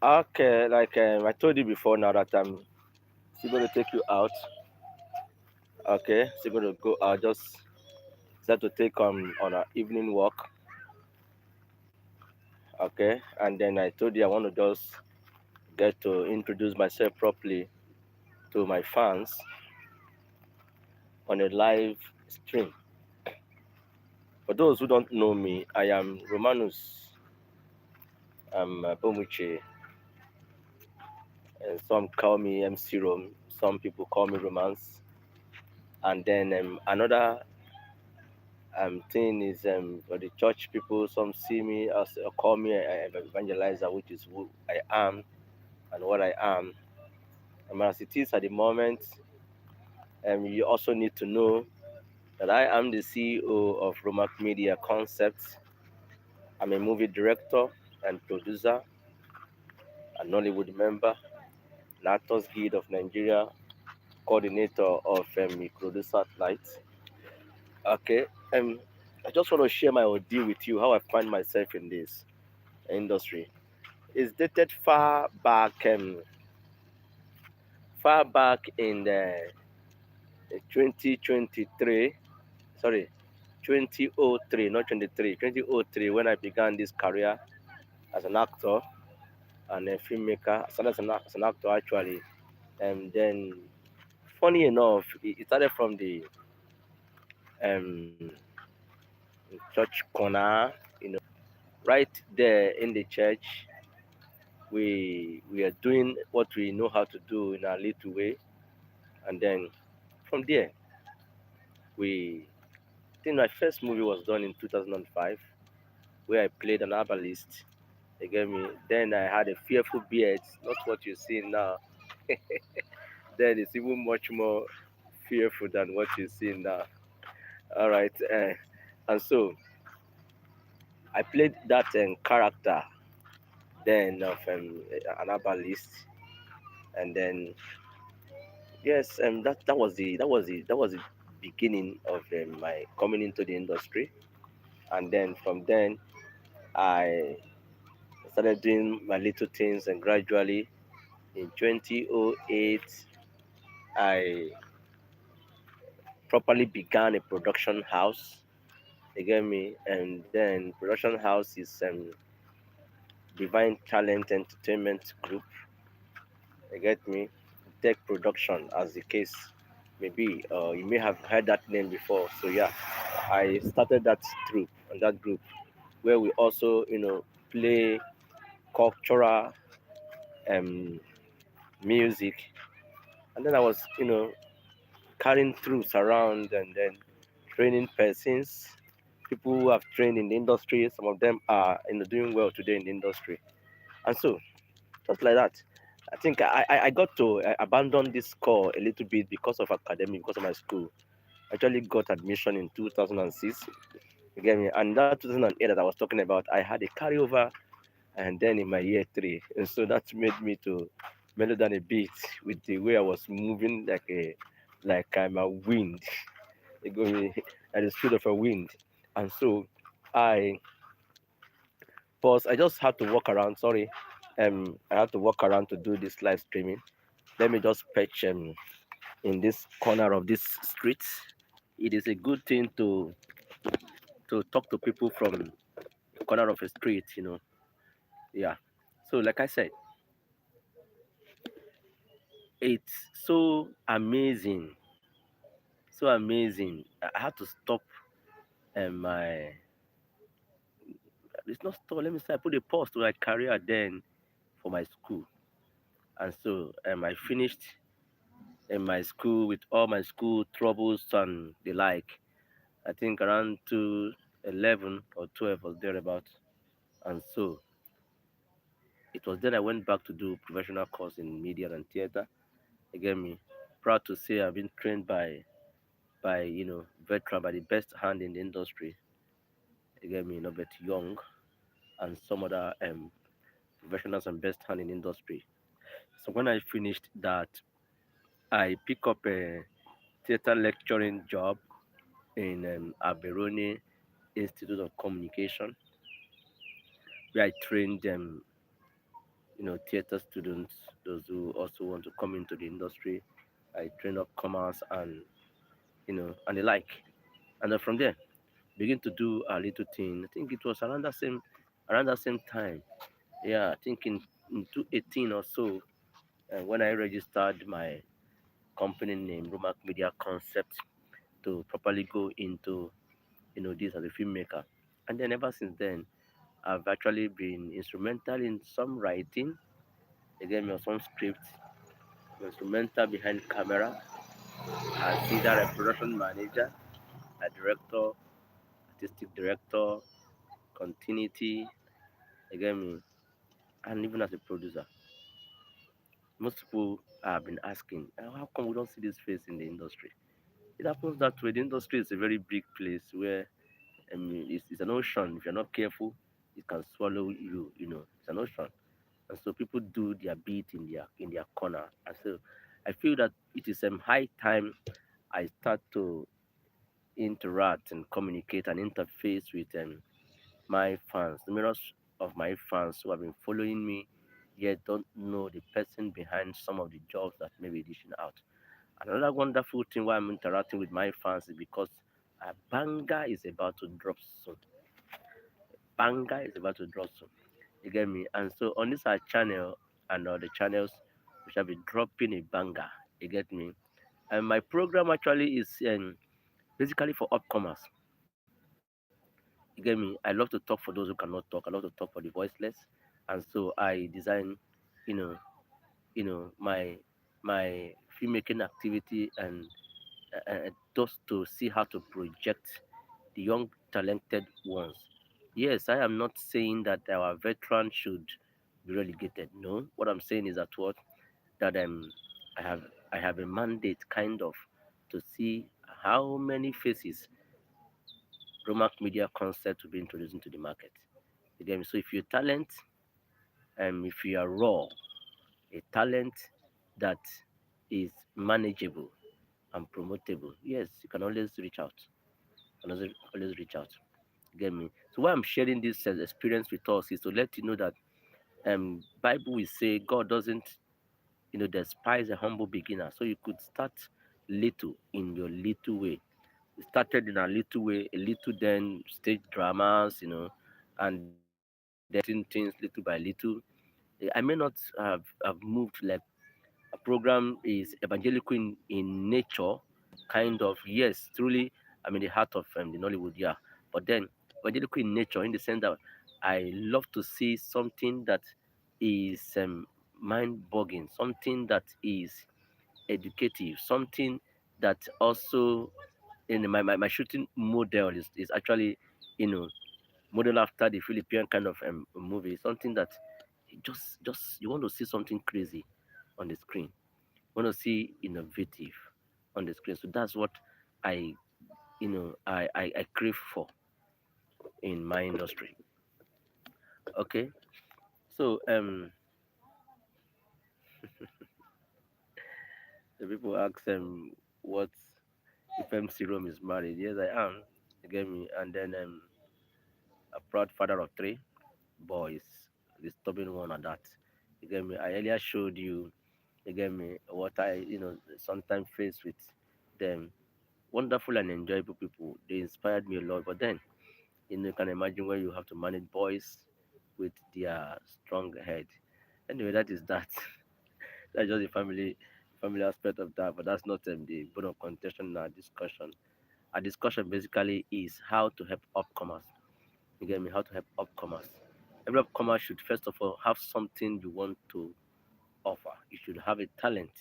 Okay, like I told you before now that I'm still going to take you out. Okay, still going to go out. Just start to take on an evening walk. Okay, and then I told you I want to just get to introduce myself properly to my fans on a live stream. For those who don't know me, I am Romanus Bomuche, and some call me MC Rom, some people call me Romance. And then another thing is for the church people, some see me as call me an evangelizer, which is who I am and what I am. As it is at the moment, you also need to know that I am the CEO of Romac Media Concepts. I'm a movie director and producer, a Nollywood member, an Actors Guild of Nigeria, coordinator of Ikorodu Satellite. Okay, I just want to share my ordeal with you, how I find myself in this industry. It's dated far back in the 2023, sorry, 2003, not 23, 2003, when I began this career as an actor and a filmmaker. I started as an actor actually, and then funny enough, it started from the um, church corner, right there in the church. We are doing what we know how to do in our little way, and then from there, we I think my first movie was done in 2005, where I played an herbalist. You get me? Then I had a fearful beard, not what you see now. Then it's even much more fearful than what you see now. All right, and so I played that character then of an herbalist, and then yes, that was the beginning of my coming into the industry, and then from then I started doing my little things, and gradually in 2008 I properly began a production house. You get me? And then production house is Divine Talent Entertainment Group. You get me? Tech Production, as the case may be. You may have heard that name before. So yeah, I started that group and that group where we also play cultural um music, and then I was carrying troops around and then training persons, people who have trained in the industry. Some of them are doing well today in the industry, and so just like that. I think I got to abandon this core a little bit because of academic, because of my school. I actually got admission in 2006. You get me? And that 2008 that I was talking about, I had a carryover, and then in my year three, and so that made me to mellow down a bit with the way I was moving, like I'm a wind. It goes at the speed of a wind, and so I I just had to walk around. Sorry, I had to walk around to do this live streaming. Let me just perch in this corner of this street. It is a good thing to talk to people from the corner of a street. Yeah. So like I said, it's so amazing. I had to stop my. It's not stop. Let me say I put a pause to my career then for my school, and so I finished in my school with all my school troubles and the like. I think around 211 or 12 was thereabout. And so it was then I went back to do professional course in media and theater. Again, me proud to say I've been trained by veteran, by the best hand in the industry. Again, me Norbert Young and some other professionals and best hand in industry. So when I finished that, I pick up a theater lecturing job in Aberoni Institute of Communication, where I trained theater students, those who also want to come into the industry. I train up commerce and and the like. And then from there, begin to do a little thing. I think it was around that same time. Yeah, I think in 2018 or so, when I registered my company name, Romac Media Concept, to properly go into this as a filmmaker. And then ever since then, I've actually been instrumental in some writing. They gave me some scripts, instrumental behind camera, as either a production manager, a director, artistic director, continuity, again, and even as a producer. Most people have been asking, how come we don't see this face in the industry? It happens that way. The industry is a very big place where it's an ocean. If you're not careful, it can swallow you. It's an ocean, and so people do their bit in their corner. And so I feel that it is high time I start to interact and communicate and interface with my fans. Numerous of my fans who have been following me yet don't know the person behind some of the jobs that may be dishing out. Another wonderful thing why I'm interacting with my fans is because a banger is about to drop soon. Banger is about to drop soon. You get me? And so on this our channel and other channels, we shall be dropping a banger. You get me? And my program actually is basically for upcomers. You get me? I love to talk for those who cannot talk. I love to talk for the voiceless. And so I design, you know, my filmmaking activity and just to see how to project the young talented ones. Yes, I am not saying that our veterans should be relegated. No, what I'm saying is that I have I have a mandate kind of to see how many faces Romac Media Concept will be introducing to the market. Again, so if you're talent, if you are raw, a talent that is manageable and promotable, yes, you can always reach out. You can always reach out. Get me? So why I'm sharing this experience with us is to let you know that Bible will say God doesn't despise a humble beginner. So you could start little in your little way. You started in a little way, a little then stage dramas, and then things little by little. I may not have moved like a program is evangelical in nature, kind of. Yes, truly, I'm in the heart of the Nollywood, yeah. But then evangelical in nature, in the sense that I love to see something that is mind-boggling, something that is educative, something that also in my shooting model is actually you know model after the Philippine kind of movie, something that just you want to see something crazy on the screen, want to see innovative on the screen. So that's what I I crave for in my industry. Okay, so the people ask what if MC Rome is married. Yes, I am. You get me? And then a proud father of three boys, the stubborn one at that. You get me? I earlier showed you. You get me? What I sometimes face with them. Wonderful and enjoyable people. They inspired me a lot. But then you can imagine when you have to manage boys with their strong head. Anyway, that is that. That's just the family aspect of that. But that's not the bone of contention in our discussion. Our discussion basically is how to help upcomers. You get me? How to help upcomers. Every upcomer should first of all have something you want to offer. You should have a talent.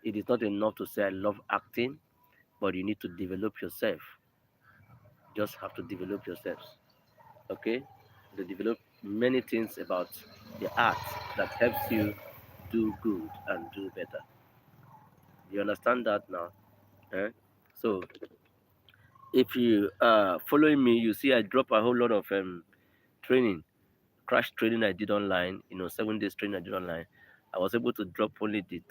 It is not enough to say I love acting, but you need to develop yourself. Just have to develop yourselves. Okay? To develop many things about the art that helps you do good and do better. You understand that now? Eh? So if you following me, you see I drop a whole lot of training, crash training I did online, 7 days training I did online. I was able to drop only the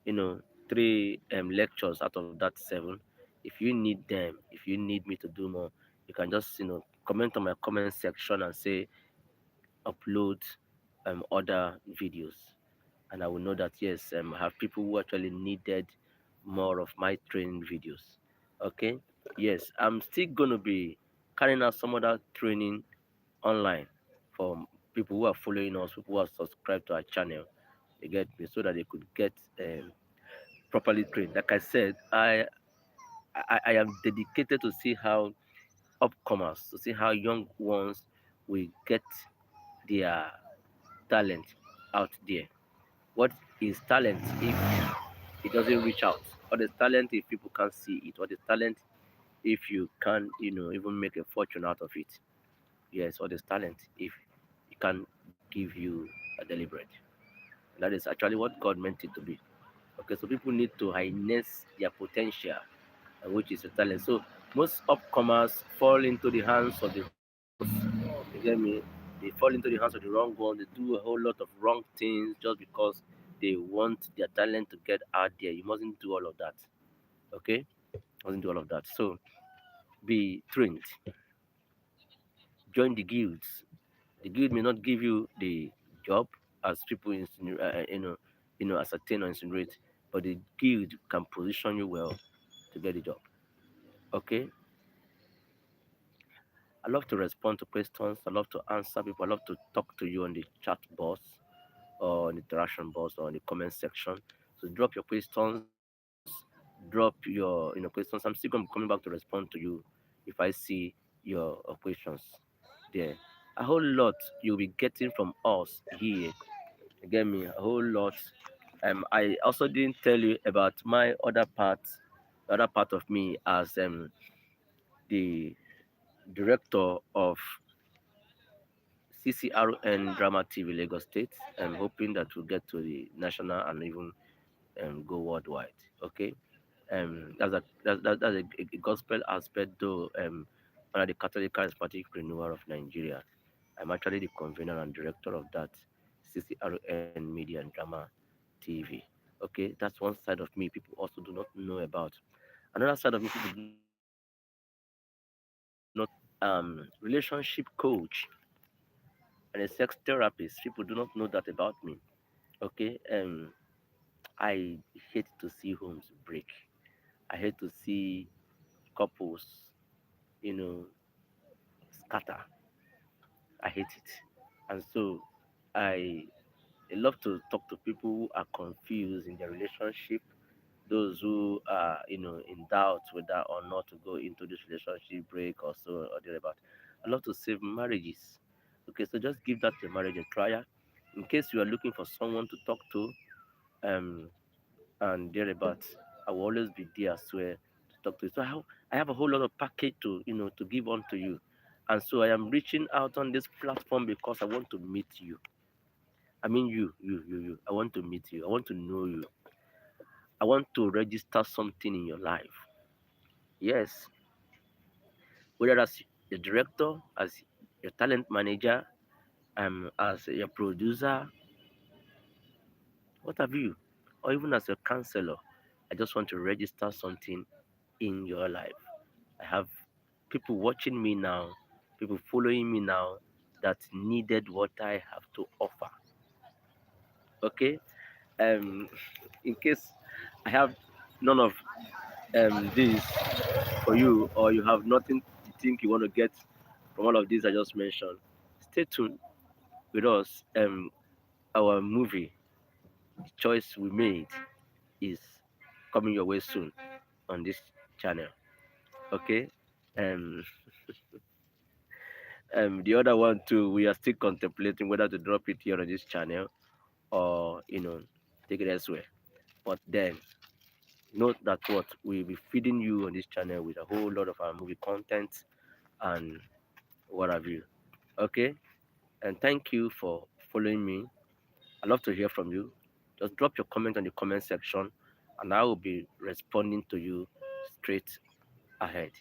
you know, three lectures out of that seven. If you need them, if you need me to do more, you can just comment on my comment section and say upload other videos, and I will know that yes, I have people who actually needed more of my training videos. Okay, yes, I'm still gonna be carrying out some other training online for people who are following us, people who are subscribed to our channel. You get me, so that they could get properly trained. Like I said, I am dedicated to see how upcomers, to see how young ones will get their talent out there. What is talent if it doesn't reach out? What is talent if people can't see it? What is talent if you can't, even make a fortune out of it? Yes, what is talent if it can't give you a deliberate? That is actually what God meant it to be. Okay, so people need to harness their potential, which is a talent. So most upcomers fall into the hands of the wrong ones. You get me? They fall into the hands of the wrong ones. They do a whole lot of wrong things just because they want their talent to get out there. You mustn't do all of that. Okay? Mustn't do all of that. So be trained. Join the guilds. The guild may not give you the job as people ascertain or insinuate, but the guild can position you well to get the job. Okay? I love to respond to questions. I love to answer people. I love to talk to you on the chat box or on the interaction box or on the comment section. So drop your questions, drop your questions. I'm still gonna be coming back to respond to you if I see your questions there. A whole lot you'll be getting from us here. You get me? A whole lot. I also didn't tell you about my other part, the other part of me as the director of CCRN Drama TV Lagos State. I'm hoping that we'll get to the national and even go worldwide. Okay, that's a gospel aspect though. Under the Catholic Charismatic Renewal of Nigeria, I'm actually the convener and director of that CCRN Media and Drama TV. Okay, that's one side of me people also do not know about. Another side of me people do not know about is relationship coach and a sex therapist. People do not know that about me. Okay, I hate to see homes break. I hate to see couples, you know, scatter. I hate it, and so I love to talk to people who are confused in their relationship, those who are, in doubt whether or not to go into this relationship break or so or thereabout. I love to save marriages. Okay, so just give that your marriage a try. In case you are looking for someone to talk to, um, and thereabout, I will always be there as well to talk to you. So I have a whole lot of package to give on to you. And so I am reaching out on this platform because I want to meet you. I mean you. I want to meet you. I want to know you. I want to register something in your life. Yes, whether as your director, as your talent manager, as your producer, what have you, or even as a counselor. I just want to register something in your life. I have people watching me now, people following me now that needed what I have to offer. Okay, um, in case I have none of this for you, or you have nothing you think you want to get from all of these I just mentioned, stay tuned with us. Our movie, The Choice We Made, is coming your way soon on this channel. Okay, um, the other one too, we are still contemplating whether to drop it here on this channel or take it elsewhere. But then note that what we'll be feeding you on this channel with a whole lot of our movie content and what have you. Okay, and thank you for following me. I love to hear from you. Just drop your comment on the comment section, and I will be responding to you straight ahead.